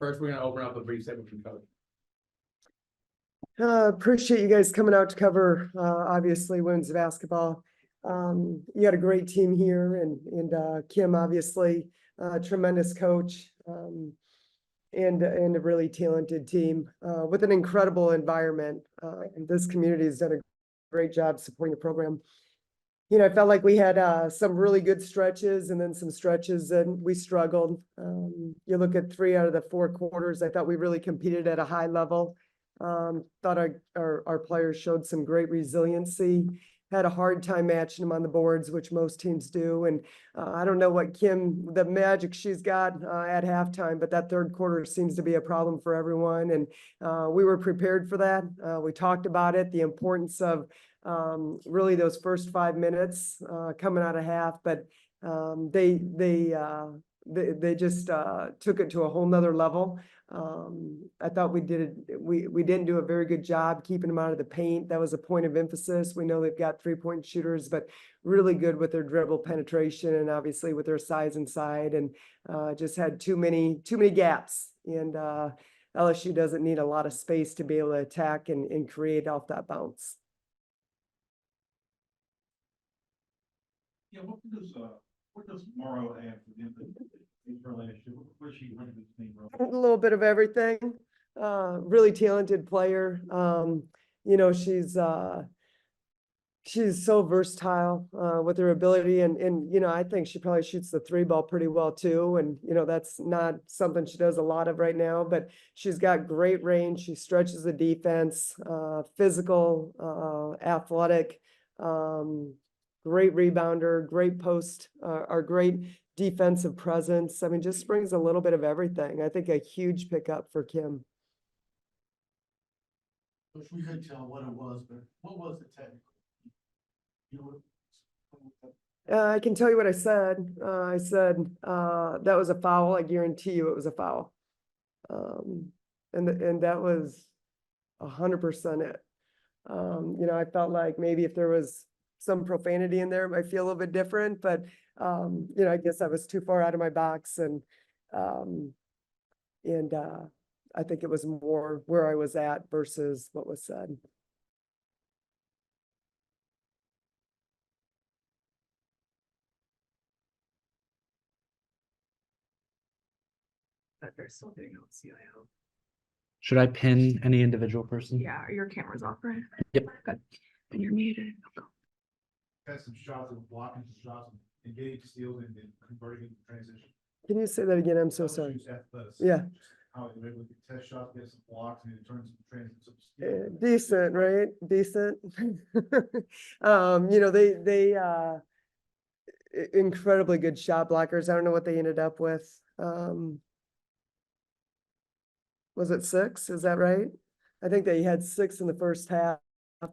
First, we're going to open up a brief segment from Coach. Appreciate you guys coming out to cover, obviously, women's basketball. You got a great team here, and Kim, obviously, tremendous coach, and a really talented team with an incredible environment. And this community has done a great job supporting the program. You know, I felt like we had some really good stretches and then some stretches that we struggled. You look at 3 out of the 4 quarters, I thought we really competed at a high level. Thought our players showed some great resiliency, had a hard time matching them on the boards, which most teams do. And I don't know what the magic she's got at halftime, but that third quarter seems to be a problem for everyone. And we were prepared for that. We talked about it, the importance of really those first 5 minutes coming out of half, but they just took it to a whole nother level. I thought we didn't do a very good job keeping them out of the paint. That was a point of emphasis. We know they've got 3-point shooters, but really good with their dribble penetration and obviously with their size inside, and just had too many gaps. And LSU doesn't need a lot of space to be able to attack and create off that bounce. Yeah, what does Morrow have for them? Where's she running this thing? A little bit of everything. Really talented player. You know, she's so versatile with her ability, and you know, I think she probably shoots the 3 ball pretty well too. And you know, that's not something she does a lot of right now, but she's got great range. She stretches the defense, physical, athletic, great rebounder, great post, or great defensive presence. I mean, just brings a little bit of everything. I think a huge pickup for Kim. Which we couldn't tell what it was, but what was the technical? You know, I can tell you what I said. I said that was a foul. I guarantee you it was a foul. And that was 100% it. You know, I felt like maybe if there was some profanity in there, it might feel a little bit different, but you know, I guess I was too far out of my box, and I think it was more where I was at versus what was said. But they're still doing on CIO. Should I pin any individual person? Yeah, your camera's off, right? Yep. Good. And you're muted. had some shots of blocking some shots and getting steals and converting into transition. Can you say that again? I'm so sorry. Yeah. How they were able to test shots, get some blocks, and it turns into transition. Decent, right? Decent. You know, they incredibly good shot blockers. I don't know what they ended up with. Was it 6? Is that right? I think they had 6 in the first half,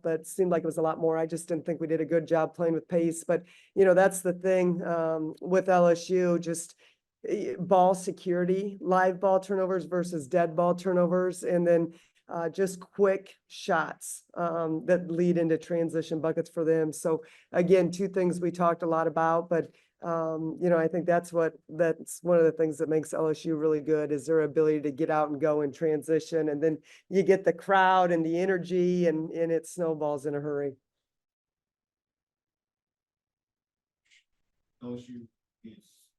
but it seemed like it was a lot more. I just didn't think we did a good job playing with pace. But, you know, that's the thing with LSU, just ball security, live ball turnovers versus dead ball turnovers, and then just quick shots that lead into transition buckets for them. So again, 2 things we talked a lot about, but you know, I think that's one of the things that makes LSU really good is their ability to get out and go in transition, and then you get the crowd and the energy, and it snowballs in a hurry. LSU is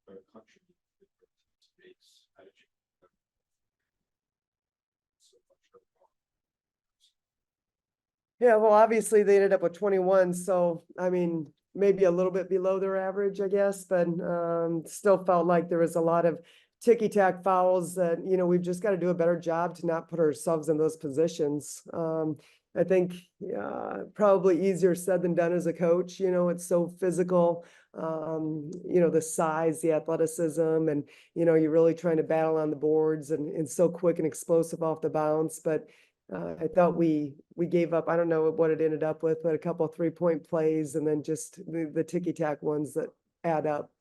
a country. Yeah, well, obviously they ended up with 21, so I mean, maybe a little bit below their average, I guess, but still felt like there was a lot of ticky-tack fouls that, you know, we've just got to do a better job to not put ourselves in those positions. I think probably easier said than done as a coach. You know, it's so physical, you know, the size, the athleticism, and, you know, you're really trying to battle on the boards and so quick and explosive off the bounce. But I thought we gave up, I don't know what it ended up with, but a couple of 3-point plays and then just the ticky-tack ones that add up.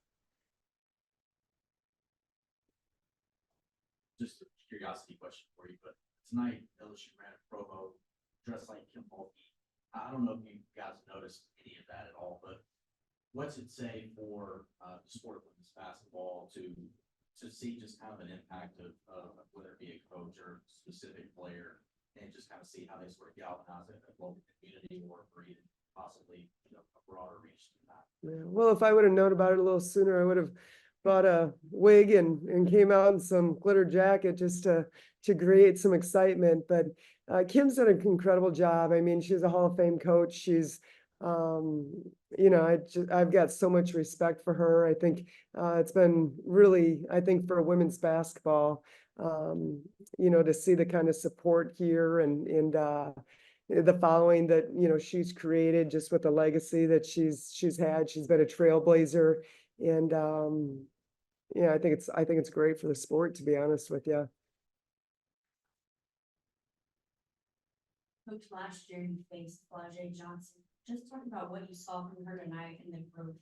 Just a curiosity question for you, but tonight LSU ran a promo dressed like Kim Mulkey. I don't know if you guys noticed any of that at all, but what's it say for the sport of women's basketball to to see just kind of an impact of whether it be a coach or specific player, and just kind of see how they sort of galvanize it at local community or even possibly, a broader reach than that. Yeah, well, if I would have known about it a little sooner, I would have bought a wig and came out in some glitter jacket just to create some excitement. But Kim's done an incredible job. I mean, she's a Hall of Fame coach. She's, I've got so much respect for her. I think it's been really, I think for women's basketball, to see the kind of support here and the following that, she's created just with the legacy that she's had. She's been a trailblazer. And I think it's great for the sport, to be honest with you. Coach, last year you faced Flau'jae Johnson. Just talk about what you saw from her tonight and the growth.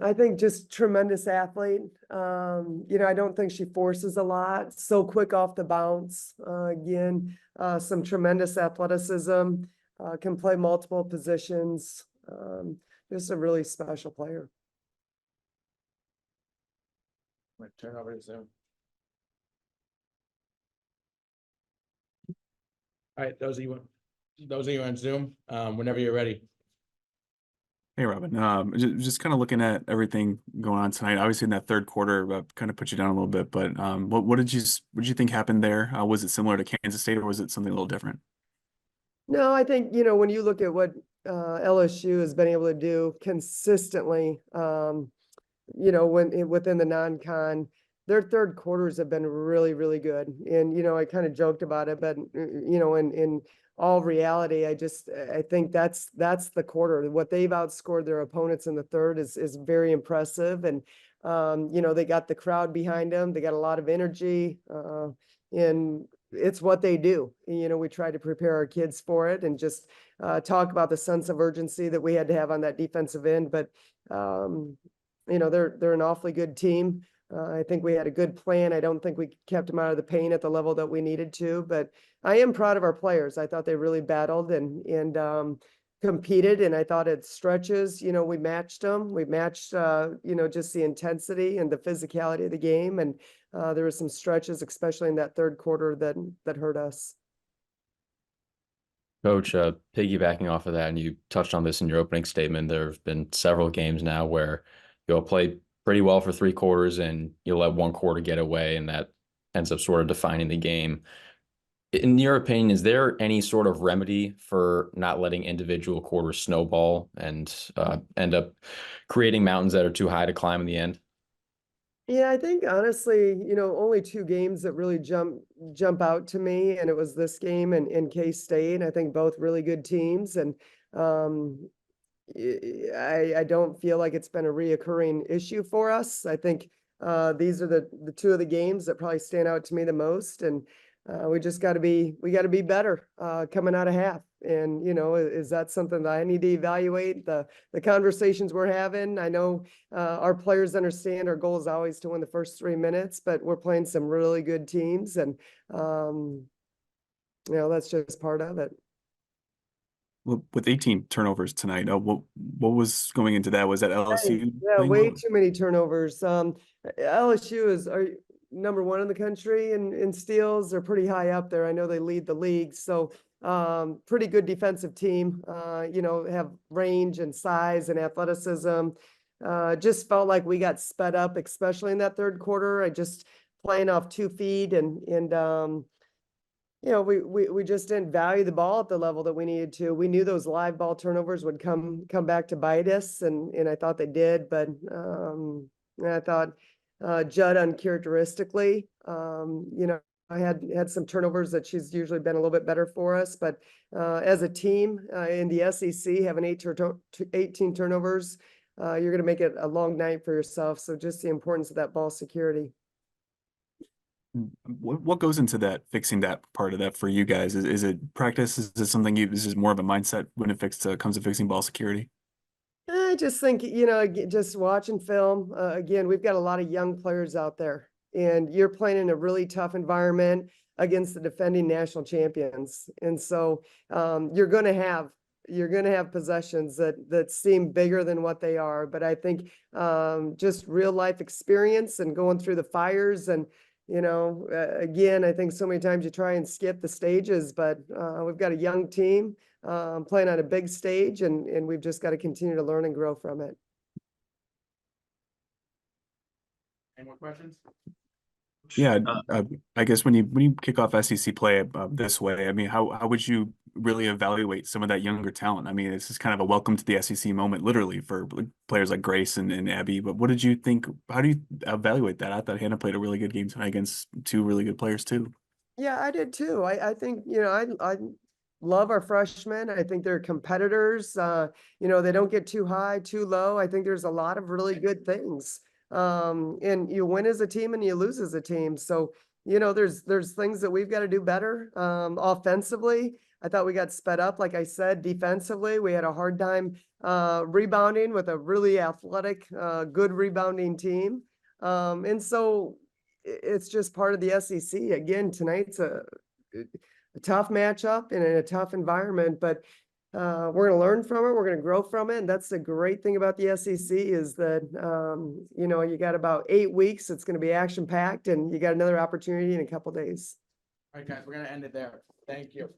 I think just tremendous athlete. I don't think she forces a lot. So quick off the bounce. Again, some tremendous athleticism. Can play multiple positions. Just a really special player. Might turn over to Zoom. All right, those of you on Zoom, whenever you're ready. Hey, Robin. Just kind of looking at everything going on tonight. Obviously, in that third quarter, kind of put you down a little bit. But what did you think happened there? Was it similar to Kansas State, or was it something a little different? No, I think, when you look at what LSU has been able to do consistently, within the non-con, their third quarters have been really, really good. And, I kind of joked about it, but, in all reality, I think that's the quarter. What they've outscored their opponents in the third is very impressive. And, they got the crowd behind them. They got a lot of energy, and it's what they do. We try to prepare our kids for it and just talk about the sense of urgency that we had to have on that defensive end. But, they're an awfully good team. I think we had a good plan. I don't think we kept them out of the paint at the level that we needed to, but I am proud of our players. I thought they really battled and competed, and I thought at stretches, we matched them. We matched, just the intensity and the physicality of the game. And there were some stretches, especially in that third quarter, that hurt us. Coach, piggybacking off of that, and you touched on this in your opening statement, there have been several games now where you'll play pretty well for 3 quarters and you'll let 1 quarter get away, and that ends up sort of defining the game. In your opinion, is there any sort of remedy for not letting individual quarters snowball and end up creating mountains that are too high to climb in the end? Yeah, I think honestly, only 2 games that really jump out to me, and it was this game and K-State. I think both really good teams, and I don't feel like it's been a reoccurring issue for us. I think these are the 2 of the games that probably stand out to me the most, and we got to be better coming out of half. And, is that something that I need to evaluate? The conversations we're having, I know our players understand our goal is always to win the first 3 minutes, but we're playing some really good teams, and, that's just part of it. Well, with 18 turnovers tonight, what was going into that? Was that LSU? Yeah, playing way well? too many turnovers. LSU is number 1 in the country in steals. They're pretty high up there. I know they lead the league. So pretty good defensive team, have range and size and athleticism. Just felt like we got sped up, especially in that third quarter. I just playing off 2 feet and we just didn't value the ball at the level that we needed to. We knew those live ball turnovers would come back to bite us, and I thought they did. But I thought Judd uncharacteristically, I had some turnovers that she's usually been a little bit better for us. But as a team in the SEC, having 18 turnovers, you're going to make it a long night for yourself. So just the importance of that ball security. What goes into that, fixing that part of that for you guys? Is it practice? Is it something this is more of a mindset when it comes to fixing ball security? I just think, just watching film, again, we've got a lot of young players out there, and you're playing in a really tough environment against the defending national champions. And so you're going to have you're gonna have possessions that seem bigger than what they are. But I think just real life experience and going through the fires and, again, I think so many times you try and skip the stages, but we've got a young team playing on a big stage, and we've just got to continue to learn and grow from it. Any more questions? Yeah, I guess when you kick off SEC play this way, I mean, how would you really evaluate some of that younger talent? I mean, this is kind of a welcome to the SEC moment, literally, for players like Grace and Abby. But what did you think? How do you evaluate that? I thought Hannah played a really good game tonight against two really good players too. Yeah, I did too. I think, I love our freshmen. I think they're competitors. They don't get too high, too low. I think there's a lot of really good things. And you win as a team and you lose as a team. So, there's things that we've got to do better. Offensively, I thought we got sped up. Like I said, defensively, we had a hard time rebounding with a really athletic, good rebounding team. And so it's just part of the SEC. Again, tonight's a tough matchup and in a tough environment, but we're going to learn from it. We're going to grow from it. And that's the great thing about the SEC is that, you got about 8 weeks. It's going to be action packed and you got another opportunity in a couple days. All right, guys, we're gonna end it there. Thank you.